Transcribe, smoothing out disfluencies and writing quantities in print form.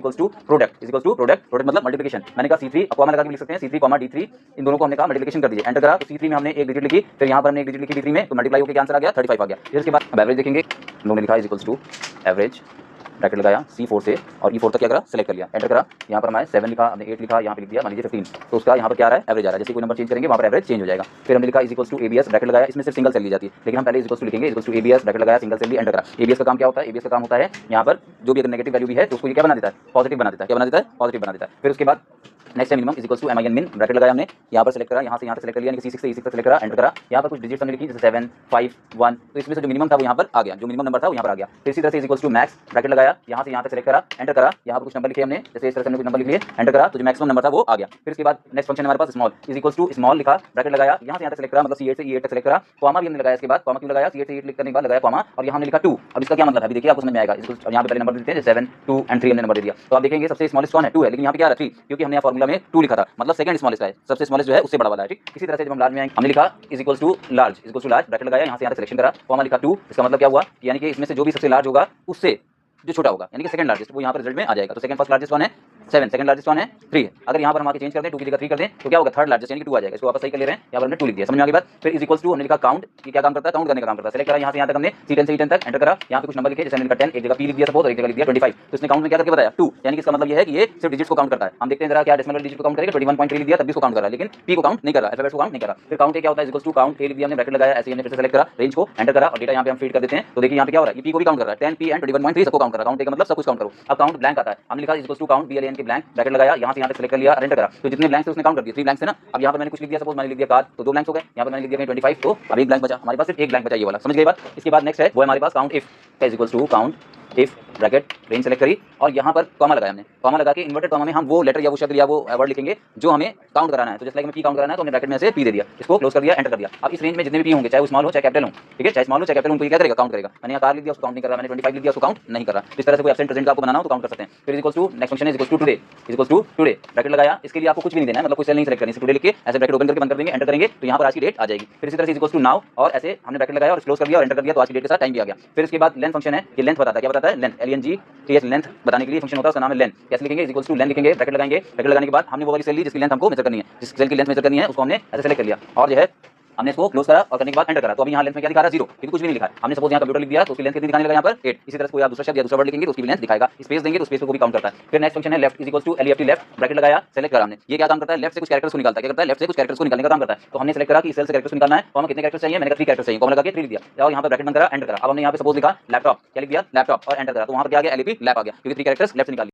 Equals to product product मतलब multiplication. मैंने कहा C3 कॉमा लगा के लिख सकते हैं, C3 D3 इन दोनों को हमने कहा मल्टीप्लिकेशन कर दीजिए, एंटर करा तो C3 में हमने एक डिजिट लिखी, फिर यहाँ पर हमने एक डिजिट लिखी D3 में, तो मल्टीप्लाई होकर क्या आंसर आ गया 35 आ गया। फिर उसके बाद अब एवरेज देखेंगे, हम लोगों ने लिखा इक्वल्स टू एवरेज ब्रैकेट लगाया C4 से और E4 तक क्या करा सेलेक्ट कर लिया, एंटर करा, यहाँ पर हमारे 7 लिखा, हमने 8 लिखा, यहाँ पे लिख दिया मान लीजिए 15, तो उसका यहाँ पर क्या आ रहा है एवरेज आ रहा है। जैसे कोई नंबर चेंज करेंगे वहाँ पर एवरेज चेंज हो जाएगा। फिर हमने लिखा इक्वल्स टू ABS ब्रैकेट लगाया, इसमें सिर्फ सिंगल सेल ली जाती है, लेकिन हम पहले इक्वल्स टू लिखेंगे इक्वल्स टू ABS ब्रैकेट लगाया, सिंगल सेल ली, एंटर करा। ABS का काम क्या होता है, ABS का काम होता है यहाँ पर जो भी अगर नेगेटिव वैल्यू भी है तो उसको ये क्या बना देता है पॉजिटिव बना देता है, क्या बना देता है पॉजिटिव बना देता है। फिर उसके बाद नेक्स्ट है मिनिमम इक्वल्स टू MIN मिन ब्रैकेट लगाया हमने, यहाँ पर सेलेक्ट करा, यहाँ से यहाँ तक सेलेक्ट कर लिया, C6 से E6 तक सेलेक्ट करा, एंटर करा, यहाँ पर कुछ डिजिट्स हमने लिखी जैसे 7 5 1, तो इसमें से जो मिनिमम था वो यहाँ पर आ गया, जो मिनिमम नंबर था वो यहाँ पर आ गया। फिर इसी तरह से इक्वल्स टू मैक्स ब्रैकेट लगाया, यहाँ से यहाँ तक सेलेक्ट करा, एंटर करा, यहाँ पर कुछ नंबर लिखे हमने जैसे इस तरह से हमने कुछ नंबर लिख लिए, एंटर करा, तो जो मैक्सिमम नंबर था वो आ गया। फिर इसके बाद नेक्स्ट फंक्शन हमारे पास स्मॉल इक्वल्स टू स्मॉल लिखा, ब्रैकेट लगाया, यहाँ से यहाँ तक सेलेक्ट करा, मतलब C8 से E8 तक सेलेक्ट करा, कॉमा भी हमने लगाया, इसके बाद कॉमा क्यों लगाया, C8 से E8 लिखने के बाद लगाया कॉमा, और यहाँ हमने लिखा 2। अब इसका क्या मतलब है अभी देखिए आपको समझ में आएगा। यहाँ पे पहले नंबर देते हैं 7 2 और 3 हमने नंबर दे दिया, तो आप देखेंगे सबसे स्मॉलेस्ट कौन है 2 है, लेकिन यहाँ पे क्या है 3, क्योंकि हमने यहाँ फॉर्मूला में 2 लिखा था, मतलब सेकंड स्मॉलेस्ट है, सबसे स्मॉलेस्ट जो है उससे बड़ा वाला है, ठीक। इसी तरह से जब हम लार्ज में आएंगे हमने लिखा इक्वल्स टू लार्ज ब्रैकेट लगाया, यहाँ से यहाँ तक सिलेक्शन करा, कॉमा लिखा 2, इसका मतलब क्या हुआ यानी कि इसमें से जो भी सबसे लार्ज होगा उससे जो छोटा होगा यानी कि सेकंड लार्जेस्ट वो यहाँ पर रिजल्ट में आ जाएगा। तो सेकंड फर्स्ट लार्जेस्ट कौन है 7, सेकंड लार्जेस्ट कौन है 3 है। अगर यहाँ पर हम आके चेंज कर दें 2 की जगह 3 कर दें तो क्या होगा थर्ड लार्जेस्ट यानी कि 2 आ जाएगा, इसको वापस सही कर ले रहे हैं, यहाँ पर हमने 2 लिख दिया, समझ में आ गई बात। फिर इज इक्वल्स टू हमने लिखा काउंट, ये क्या काम करता है काउंट करने का काम करता है, सेलेक्ट करा, यहाँ से यहाँ तक हमने C10 से E10 तक एंटर करा, यहाँ पे कुछ नंबर लिखे जैसे हमने लिखा 10, एक जगह P लिख दिया सपोज और एक जगह लिख दिया 25, तो इसने काउंट में क्या करके बताया 2, यानी कि इसका मतलब ये है कि ये सिर्फ डिजिट्स को काउंट करता है। हम देखते हैं जरा क्या डेसिमल डिजिट को काउंट करेगा, 21.3 लिख दिया तब भी इसको काउंट कर रहा है, लेकिन P को काउंट नहीं कर रहा, अल्फाबेट्स को काउंट नहीं कर रहा। फिर काउंट क्या होता है इक्वल्स टू काउंट लिख दिया हमने, ब्रैकेट लगाया, ऐसे हमने फिर से सेलेक्ट करा, रेंज को एंटर करा और डेटा यहाँ पे हम फीड कर देते हैं, तो देखिए यहाँ पे क्या हो रहा है P को भी काउंट कर रहा है, 10 P एंड 21.3 सबको काउंट कर रहा है, काउंट का मतलब सब कुछ काउंट करो। अब काउंट ब्लैंक आता है, हमने लिखा इक्वल्स टू काउंट BLAN के ब्लैंक ब्रैकेट लगाया, यहाँ से यहाँ तक सेलेक्ट कर लिया, एंटर करा, तो जितने ब्लैंक थे उसने काउंट कर दिया, 3 ब्लैंक थे ना। अब यहाँ पर मैंने कुछ लिख दिया सपोज मैंने लिख दिया कार, तो 2 ब्लैंक्स हो गए, यहाँ पर मैंने लिख दिया 25, तो अब एक ब्लैंक बचा, हमारे पास सिर्फ एक ब्लैंक बचा ये वाला, समझ गए बात। इसके बाद नेक्स्ट है वो हमारे पास काउंट इफ का equals to count if bracket range select करी और यहाँ पर कॉमा लगाया हमने, कॉमा लगा के इन्वर्टेड कॉमा में हम वो लेटर या वो शब्द या वो वर्ड लिखेंगे जो हमें काउंट कराना है। तो जैसे लाइक हमें P काउंट कराना है तो हमने ब्रैकेट में से P दे दिया, इसको क्लोज कर दिया, एंटर कर दिया। अब इस रेंज में जितने भी P होंगे चाहे वो स्मॉल हो चाहे कैपिटल हो, ठीक है, चाहे स्मॉल हो चाहे कैपिटल उनको क्या करेगा काउंट करेगा। मैंने यहाँ कार लिख दिया उसको काउंट नहीं कर रहा, मैंने 25 लिख दिया उसको काउंट नहीं कर रहा। इस तरह से कोई एब्सेंट प्रेजेंट का आपको बनाना हो तो काउंट कर सकते हैं। फिर इक्वल्स टू नेक्स्ट फंक्शन है इक्वल्स टू टुडे ब्रैकेट लगाया, इसके लिए आपको कुछ भी नहीं देना है, मतलब कोई सेल नहीं सेलेक्ट करनी है, टुडे लिख के ऐसे ब्रैकेट ओपन करके बंद कर देंगे, एंटर करेंगे तो यहाँ पर आज की डेट आ जाएगी। फिर इसी तरह से इक्वल्स टू नाउ और ऐसे हमने ब्रैकेट लगाया और क्लोज कर दिया और एंटर कर दिया, तो आज की डेट के साथ टाइम भी आ गया। फिर इसके बाद लेंथ फंक्शन है, ये लेंथ बताता है, क्या बताता है लेंथ, LENGTH लेंथ बताने के लिए फंक्शन होता है, उसका नाम है लेंथ। कैसे लिखेंगे इक्वल्स टू लेंथ लिखेंगे, ब्रैकेट लगाएंगे, ब्रैकेट लगाने के बाद हमने वो वाली सेल ली जिसकी लेंथ हमको मेजर करनी है, जिस सेल की लेंथ मेजर करनी है उसको हमने ऐसे सेलेक्ट कर लिया और जो है हमने इसको क्लोज करा और करने के बाद एंटर करा, तो अभी यहाँ लेंथ में क्या दिखा रहा है 0, क्योंकि कुछ भी नहीं लिखा है। हमने सपोज यहाँ कंप्यूटर लिख दिया तो उसकी लेंथ कितनी दिखाने लगा यहाँ पर 8। इसी तरह से कोई आप दूसरा शब्द या दूसरा वर्ड लिखेंगे तो उसकी भी लेंथ दिखाएगा, स्पेस देंगे तो स्पेस को भी काउंट करता है। फिर नेक्स्ट फंक्शन है left equals to LEFT left bracket लगाया, सेलेक्ट करा हमने, ये क्या काम करता है लेफ्ट से कुछ कैरेक्टर्स को निकालता है, क्या करता है लेफ्ट से कुछ कैरेक्टर्स को निकालने का काम करता है। तो हमने सेलेक्ट करा कि सेल से कैरेक्टर्स निकालना है, तो हमें कितने कैरेक्टर्स चाहिए, मैंने कहा 3 कैरेक्टर्स चाहिए, कॉमा लगा के 3 लिख दिया और यहाँ पर ब्रैकेट बंद करा, एंटर करा। अब हमने यहाँ पे सपोज लिखा लैपटॉप, क्या लिख दिया लैपटॉप और एंटर करा, तो वहाँ पर क्या आ गया LEP लैप आ गया, क्योंकि 3 कैरेक्टर्स लेफ्ट से निकाल